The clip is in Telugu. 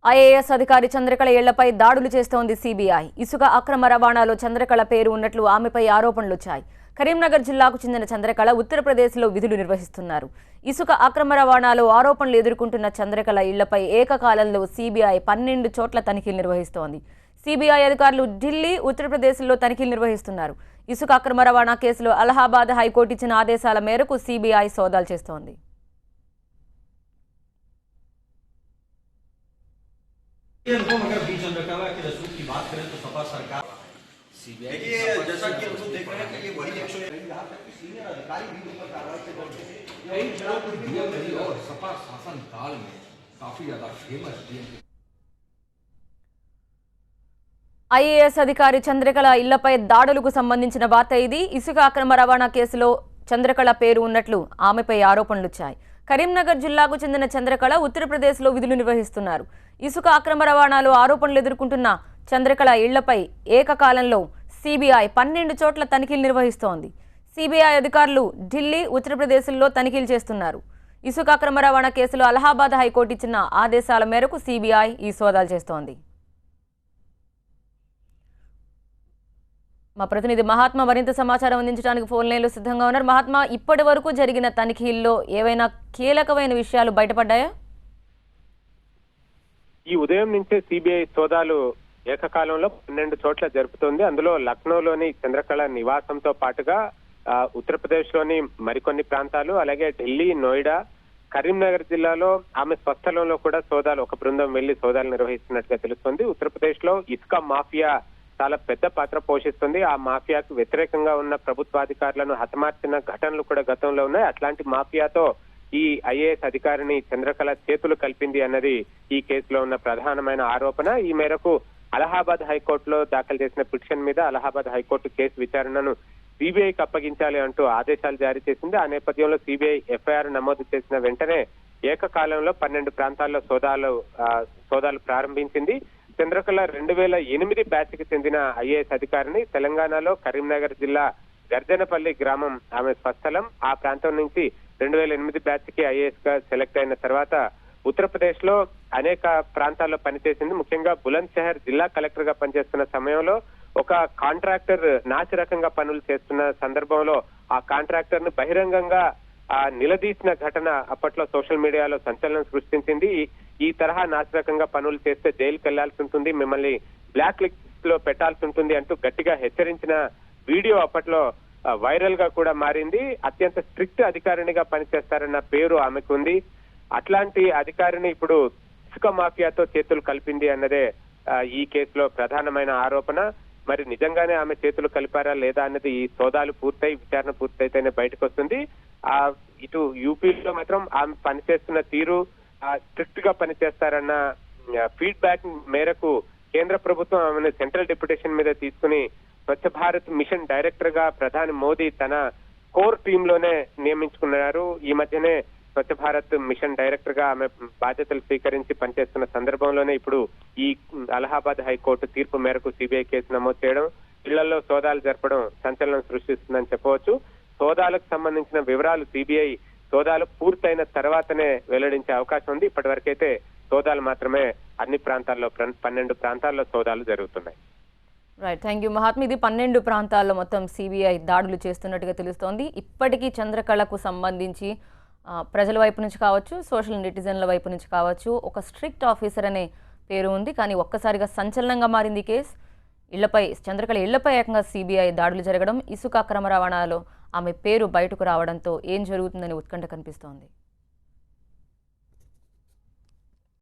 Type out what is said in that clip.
ఐఏఎస్ అధికారి చంద్రకళ ఇళ్లపై దాడులు చేస్తోంది సిబిఐ. ఇసుక అక్రమ రవాణాలో చంద్రకళ పేరు ఉన్నట్లు ఆమెపై ఆరోపణలు వచ్చాయి. కరీంనగర్ జిల్లాకు చెందిన చంద్రకళ ఉత్తరప్రదేశ్లో విధులు నిర్వహిస్తున్నారు. ఇసుక అక్రమ రవాణాలో ఆరోపణలు ఎదుర్కొంటున్న చంద్రకళ ఇళ్లపై ఏకకాలంలో సిబిఐ 12 చోట్ల తనిఖీలు నిర్వహిస్తోంది. సిబిఐ అధికారులు ఢిల్లీ, ఉత్తరప్రదేశ్లో తనిఖీలు నిర్వహిస్తున్నారు. ఇసుక అక్రమ రవాణా కేసులో అలహాబాద్ హైకోర్టు ఇచ్చిన ఆదేశాల మేరకు సిబిఐ సోదాలు చేస్తోంది. अगर बी चंद्रकला के रसूख की बात करें तो सपा सरकार देखिए जैसा कि हम देख रहे हैं कि ये वही 101 यहाँ तक कि सीनियर अधिकारी भी ऊपर कार्रवाई के दौरान कई जगह और सपा शासन काल में काफी ज्यादा फेमस ఐఏఎస్ అధికారి చంద్రకళ ఇళ్లపై దాడులకు సంబంధించిన వార్త ఇది. ఇసుక అక్రమ రవాణా కేసులో చంద్రకళ పేరు ఉన్నట్లు ఆమెపై ఆరోపణలు వచ్చాయి. కరీంనగర్ జిల్లాకు చెందిన చంద్రకళ ఉత్తరప్రదేశ్లో విధులు నిర్వహిస్తున్నారు. ఇసుక అక్రమ రవాణాలో ఆరోపణలు ఎదుర్కొంటున్న చంద్రకళ ఇళ్లపై ఏకకాలంలో సిబిఐ 12 చోట్ల తనిఖీలు నిర్వహిస్తోంది. సిబిఐ అధికారులు ఢిల్లీ, ఉత్తరప్రదేశ్లో తనిఖీలు చేస్తున్నారు. ఇసుక అక్రమ రవాణా కేసులో అలహాబాద్ హైకోర్టు ఇచ్చిన ఆదేశాల మేరకు సిబిఐ ఈ సోదాలు చేస్తోంది. మా ప్రతినిధి మహాత్మా మరింత సమాచారం అందించడానికి ఫోన్ లైన్లో సిద్ధంగా ఉన్నారు. మహాత్మా, ఇప్పటి వరకు జరిగిన తనిఖీల్లో ఏవైనా కీలకమైన విషయాలు బయటపడ్డాయా? ఈ ఉదయం నుంచే సిబిఐ సోదాలు ఏకకాలంలో 12 చోట్ల జరుపుతోంది. అందులో లక్నోలోని చంద్రకళ నివాసంతో పాటుగా ఉత్తరప్రదేశ్ లోని మరికొన్ని ప్రాంతాలు, అలాగే ఢిల్లీ, నోయిడా, కరీంనగర్ జిల్లాలో ఆమె స్వస్థలంలో కూడా సోదాలు ఒక బృందం వెళ్లి సోదాలు నిర్వహిస్తున్నట్టుగా తెలుస్తోంది. ఉత్తరప్రదేశ్ లో ఇసుక మాఫియా చాలా పెద్ద పాత్ర పోషిస్తుంది. ఆ మాఫియాకు వ్యతిరేకంగా ఉన్న ప్రభుత్వాధికారులను హతమార్చిన ఘటనలు కూడా గతంలో ఉన్నాయి. అట్లాంటి మాఫియాతో ఈ ఐఏఎస్ అధికారిని చంద్రకళ చేతులు కలిపింది అన్నది ఈ కేసులో ఉన్న ప్రధానమైన ఆరోపణ. ఈ మేరకు అలహాబాద్ హైకోర్టులో దాఖలు చేసిన పిటిషన్ మీద అలహాబాద్ హైకోర్టు కేసు విచారణను సిబిఐకి అప్పగించాలి అంటూ ఆదేశాలు జారీ చేసింది. ఆ నేపథ్యంలో సిబిఐ ఎఫ్ఐఆర్ నమోదు చేసిన వెంటనే ఏకకాలంలో 12 ప్రాంతాల్లో సోదాలు ప్రారంభించింది. చంద్రకళ 2008 బ్యాచ్ కి చెందిన ఐఏఎస్ అధికారిని తెలంగాణలో కరీంనగర్ జిల్లా గర్జనపల్లి గ్రామం ఆమె స్వస్థలం. ఆ ప్రాంతం నుంచి 2008 బ్యాచ్ కి ఐఏఎస్ గా సెలెక్ట్ అయిన తర్వాత ఉత్తరప్రదేశ్ లో అనేక ప్రాంతాల్లో పనిచేసింది. ముఖ్యంగా బులంద్ షహర్ జిల్లా కలెక్టర్ గా పనిచేస్తున్న సమయంలో ఒక కాంట్రాక్టర్ నాసిరకంగా పనులు చేస్తున్న సందర్భంలో ఆ కాంట్రాక్టర్ ను బహిరంగంగా నిలదీసిన ఘటన అప్పట్లో సోషల్ మీడియాలో సంచలనం సృష్టించింది. ఈ తరహా నాసిరకంగా పనులు చేస్తే జైలుకి వెళ్లాల్సి ఉంటుంది, మిమ్మల్ని బ్లాక్ లిస్ట్ లో పెట్టాల్సి ఉంటుంది అంటూ గట్టిగా హెచ్చరించిన వీడియో అప్పట్లో వైరల్ గా కూడా మారింది. అత్యంత స్ట్రిక్ట్ అధికారినిగా పనిచేస్తారన్న పేరు ఆమెకు ఉంది. అట్లాంటి అధికారిని ఇప్పుడు ఇసుక మాఫియాతో చేతులు కలిపింది అన్నదే ఈ కేసులో ప్రధానమైన ఆరోపణ. మరి నిజంగానే ఆమె చేతులు కలిపారా లేదా అన్నది ఈ సోదాలు పూర్తయి విచారణ పూర్తయితేనే బయటకు వస్తుంది. ఇటు యూపీలో మాత్రం ఆమె పనిచేస్తున్న తీరు స్ట్రిక్ట్ గా పనిచేస్తారన్న ఫీడ్బ్యాక్ మేరకు కేంద్ర ప్రభుత్వం ఆమెను సెంట్రల్ డిప్యుటేషన్ మీద తీసుకుని స్వచ్ఛ భారత్ మిషన్ డైరెక్టర్ గా ప్రధాని మోదీ తన కోర్ టీమ్ లోనే నియమించుకున్నారు. ఈ మధ్యనే స్వచ్ఛ భారత్ మిషన్ డైరెక్టర్ గా ఆమె బాధ్యతలు స్వీకరించి పనిచేస్తున్న సందర్భంలోనే ఇప్పుడు ఈ అలహాబాద్ హైకోర్టు తీర్పు మేరకు సిబిఐ కేసు నమోదు చేయడం, ఇళ్లలో సోదాలు జరపడం సంచలనం సృష్టిస్తుందని చెప్పవచ్చు. సోదాలకు సంబంధించిన వివరాలు సిబిఐ సోదాలు పూర్తయిన తర్వాతనే వెల్లడించే అవకాశం ఉంది. ఇప్పటి వరకైతే సోదాలు మాత్రమే అన్ని ప్రాంతాల్లో 12 ప్రాంతాల్లో సోదాలు జరుగుతున్నాయి. రైట్, థ్యాంక్ యూ మహాత్మ. ఇది 12 ప్రాంతాల్లో మొత్తం సిబిఐ దాడులు చేస్తున్నట్టుగా తెలుస్తోంది. ఇప్పటికీ చంద్రకళకు సంబంధించి ప్రజల వైపు నుంచి కావచ్చు, సోషల్ నెటిజన్ల వైపు నుంచి కావచ్చు, ఒక స్ట్రిక్ట్ ఆఫీసర్ అనే పేరు ఉంది. కానీ ఒక్కసారిగా సంచలనంగా మారింది కేసు. చంద్రకళ ఇళ్లపై ఏకంగా సిబిఐ దాడులు జరగడం, ఇసుక అక్రమ రవాణాలో ఆమె పేరు బయటకు రావడంతో ఏం జరుగుతుందని ఉత్కంఠ కనిపిస్తోంది.